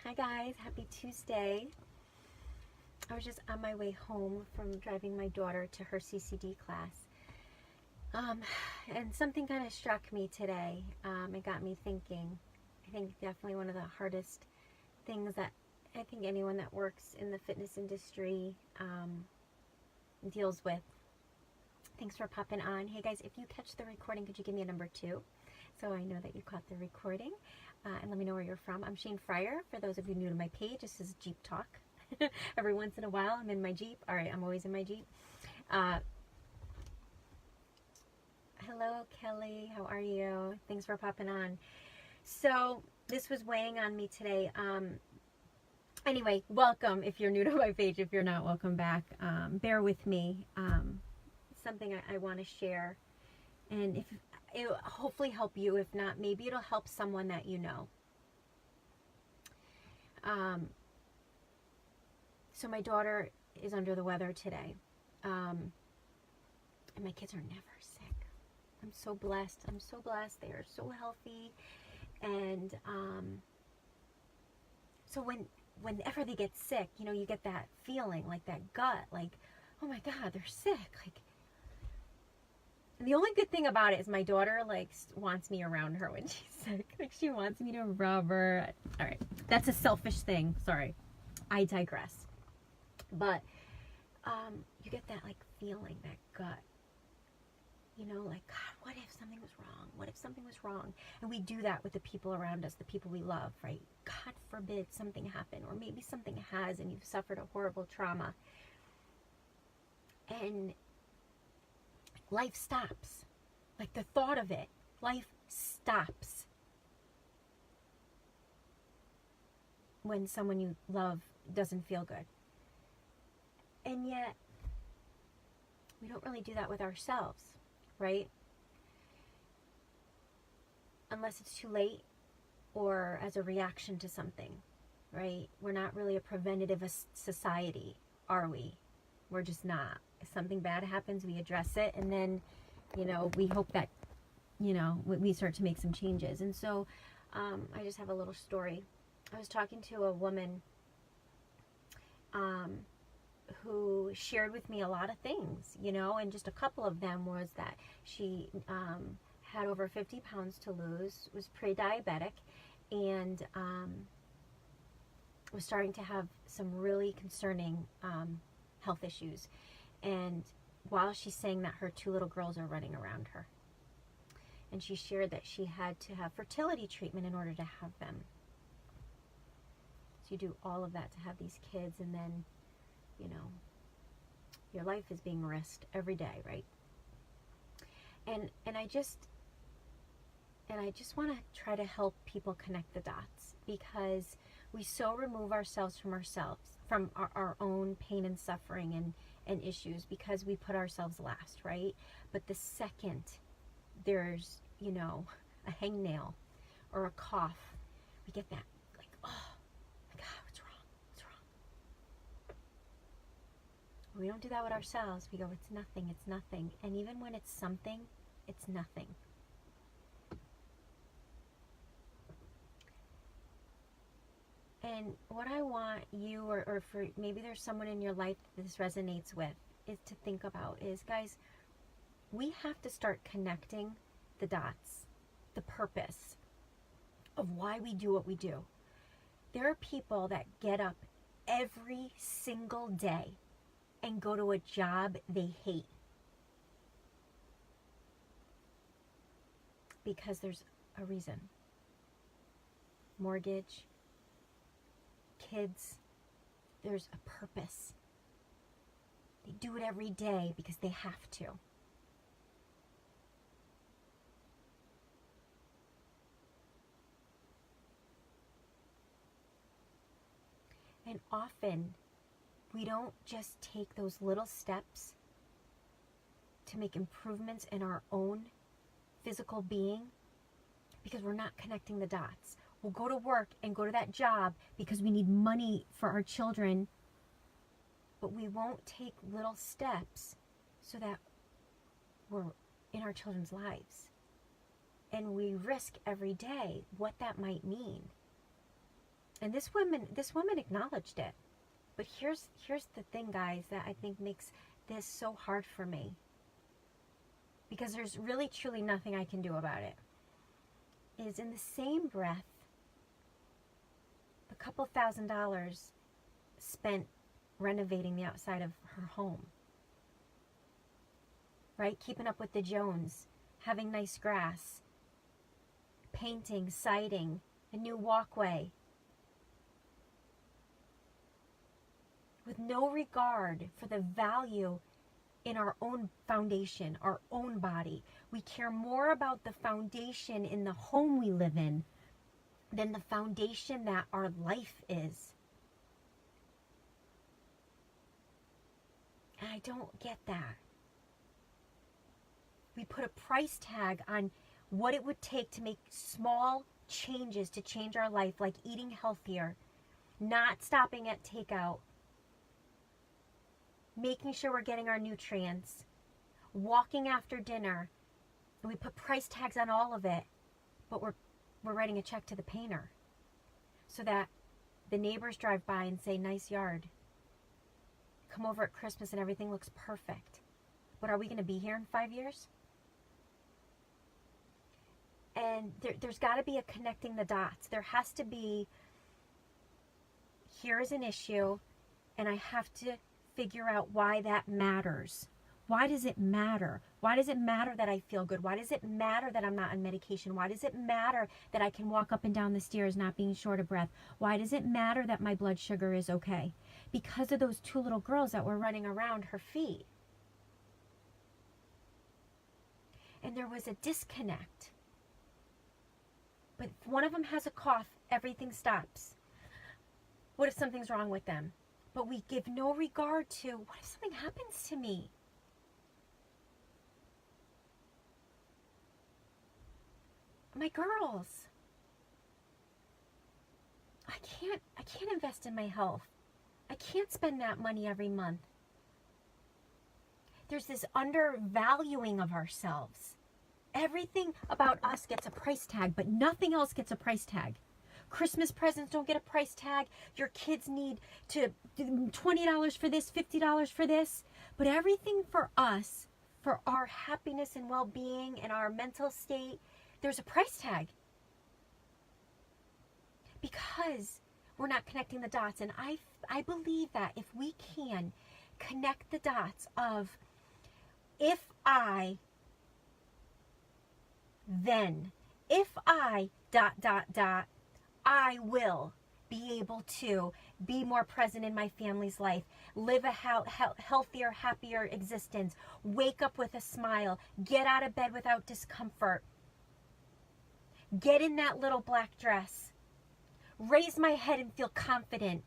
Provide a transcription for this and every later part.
Hi guys, happy Tuesday. I was just on my way home from driving my daughter to her CCD class. And something kind of struck me today. It got me thinking. I think definitely one of the hardest things that I think anyone that works in the fitness industry deals with. Thanks for popping on. Hey guys, if you catch the recording, could you give me a number 2? So I know that you caught the recording. And let me know where you're from. I'm Shane Fryer. For those of you new to my page, this is Jeep Talk. Every once in a while, I'm in my Jeep. All right, I'm always in my Jeep. Hello, Kelly. How are you? Thanks for popping on. So this was weighing on me today. Anyway, welcome if you're new to my page. If you're not, welcome back. Bear with me. Something I want to share. And if it'll hopefully help you. If not, maybe it'll help someone that you know. So my daughter is under the weather today. And my kids are never sick. I'm so blessed. I'm so blessed. They are so healthy. And so whenever they get sick, you know, you get that feeling, like that gut, like, oh my God, they're sick. Like, and the only good thing about it is my daughter wants me around her when she's sick. Like, she wants me to rub her. All right, that's a selfish thing. Sorry, I digress. But you get that feeling, that gut. You know, like, God, what if something was wrong? What if something was wrong? And we do that with the people around us, the people we love, right? God forbid something happened, or maybe something has, and you've suffered a horrible trauma. And life stops. Like, the thought of it, life stops when someone you love doesn't feel good. And yet, we don't really do that with ourselves, right? Unless it's too late or as a reaction to something, right? We're not really a preventative society, are we? We're just not. If something bad happens, we address it, and then, you know, we hope that, you know, we start to make some changes. And so I just have a little story. I was talking to a woman who shared with me a lot of things, you know, and just a couple of them was that she had over 50 pounds to lose, was pre-diabetic, and was starting to have some really concerning health issues. And while she's saying that, her 2 little girls are running around her. And she shared that she had to have fertility treatment in order to have them. So you do all of that to have these kids, and then, you know, your life is being risked every day, right? And I just want to try to help people connect the dots, because we so remove ourselves from our own pain and suffering and issues, because we put ourselves last, right? But the second there's, you know, a hangnail or a cough, we get that, like, oh my God, what's wrong? What's wrong? We don't do that with ourselves. We go, it's nothing, it's nothing. And even when it's something, it's nothing. And what I want you, or for maybe there's someone in your life that this resonates with, is to think about is, guys, we have to start connecting the dots, the purpose of why we do what we do. There are people that get up every single day and go to a job they hate because there's a reason. Mortgage, kids, there's a purpose. They do it every day because they have to. And often, we don't just take those little steps to make improvements in our own physical being because we're not connecting the dots. We'll go to work and go to that job because we need money for our children, but we won't take little steps so that we're in our children's lives. And we risk every day what that might mean. And this woman acknowledged it. But here's the thing, guys, that I think makes this so hard for me. Because there's really truly nothing I can do about it. Is in the same breath, the couple $1,000s spent renovating the outside of her home. Right? Keeping up with the Jones, having nice grass, painting, siding, a new walkway. With no regard for the value in our own foundation, our own body. We care more about the foundation in the home we live in than the foundation that our life is. And I don't get that. We put a price tag on what it would take to make small changes to change our life, like eating healthier, not stopping at takeout, making sure we're getting our nutrients, walking after dinner. And we put price tags on all of it, but we're writing a check to the painter so that the neighbors drive by and say, nice yard. Come over at Christmas and everything looks perfect. But are we going to be here in 5 years? And there's got to be a connecting the dots. There has to be, here is an issue, and I have to figure out why that matters. Why does it matter? Why does it matter that I feel good? Why does it matter that I'm not on medication? Why does it matter that I can walk up and down the stairs not being short of breath? Why does it matter that my blood sugar is okay? Because of those two little girls that were running around her feet. And there was a disconnect. But if one of them has a cough, everything stops. What if something's wrong with them? But we give no regard to, what if something happens to me? My girls. I can't invest in my health. I can't spend that money every month. There's this undervaluing of ourselves. Everything about us gets a price tag, but nothing else gets a price tag. Christmas presents don't get a price tag. Your kids need to $20 for this, $50 for this. But everything for us, for our happiness and well-being and our mental state, there's a price tag. Because we're not connecting the dots. And I believe that if we can connect the dots of, if I, then, if I, I will be able to be more present in my family's life, live a healthier, happier existence, wake up with a smile, get out of bed without discomfort, get in that little black dress, raise my head and feel confident.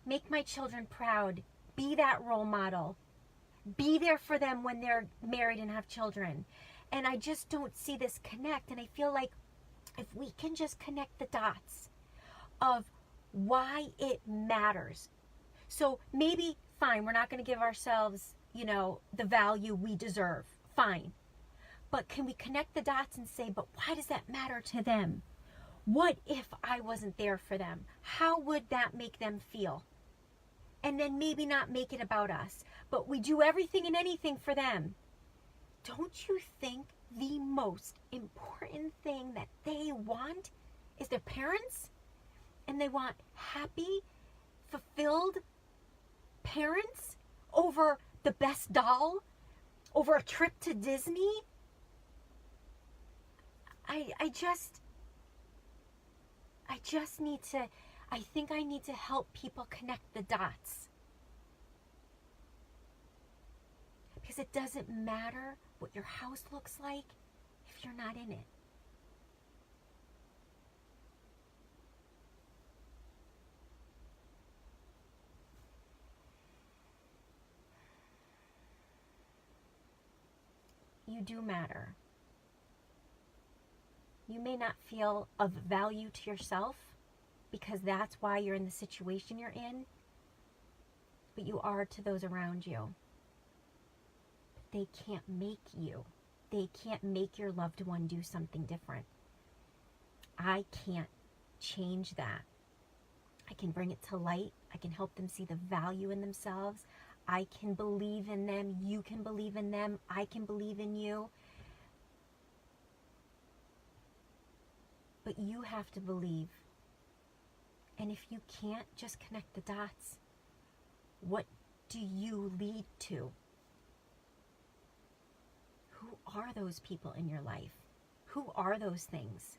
Make my children proud. Be that role model. Be there for them when they're married and have children. And I just don't see this connect. And I feel like if we can just connect the dots of why it matters. So maybe, fine, we're not going to give ourselves, the value we deserve. Fine. But can we connect the dots and say, but why does that matter to them? What if I wasn't there for them? How would that make them feel? And then maybe not make it about us, but we do everything and anything for them. Don't you think the most important thing that they want is their parents? And they want happy, fulfilled parents over the best doll, over a trip to Disney? I just need to, I think I need to help people connect the dots. Because it doesn't matter what your house looks like if you're not in it. You do matter. You may not feel of value to yourself because that's why you're in the situation you're in, but you are to those around you. But they can't make you. They can't make your loved one do something different. I can't change that. I can bring it to light. I can help them see the value in themselves. I can believe in them. You can believe in them. I can believe in you. But you have to believe. And if you can't, just connect the dots. What do you lead to? Who are those people in your life? Who are those things?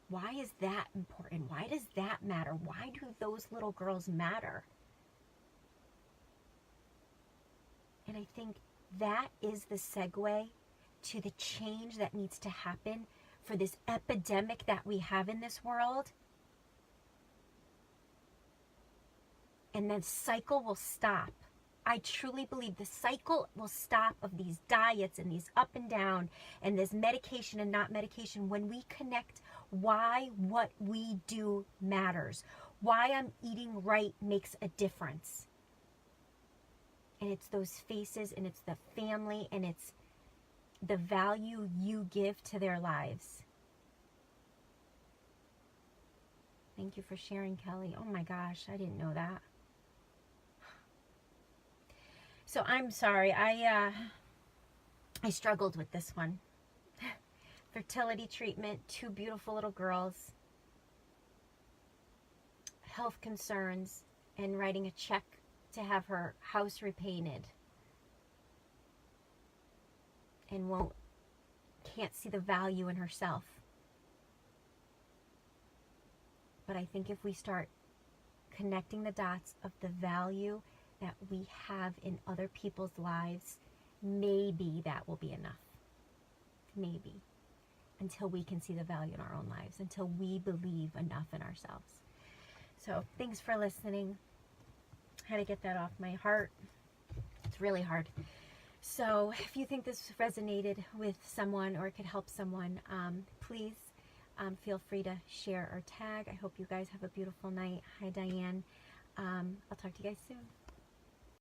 Why is that important? Why does that matter? Why do those little girls matter? And I think that is the segue to the change that needs to happen for this epidemic that we have in this world. And the cycle will stop. I truly believe the cycle will stop of these diets and these up and down and this medication and not medication when we connect why what we do matters. Why I'm eating right makes a difference. And it's those faces, and it's the family, and it's the value you give to their lives. Thank you for sharing, Kelly. Oh my gosh, I didn't know that. So I'm sorry, I struggled with this one. Fertility treatment, 2 beautiful little girls, health concerns, and writing a check to have her house repainted. And can't see the value in herself. But I think if we start connecting the dots of the value that we have in other people's lives, maybe that will be enough. Maybe. Until we can see the value in our own lives. Until we believe enough in ourselves. So, thanks for listening. I had to get that off my heart. It's really hard. So, if you think this resonated with someone or it could help someone, please feel free to share or tag. I hope you guys have a beautiful night. Hi, Diane. I'll talk to you guys soon.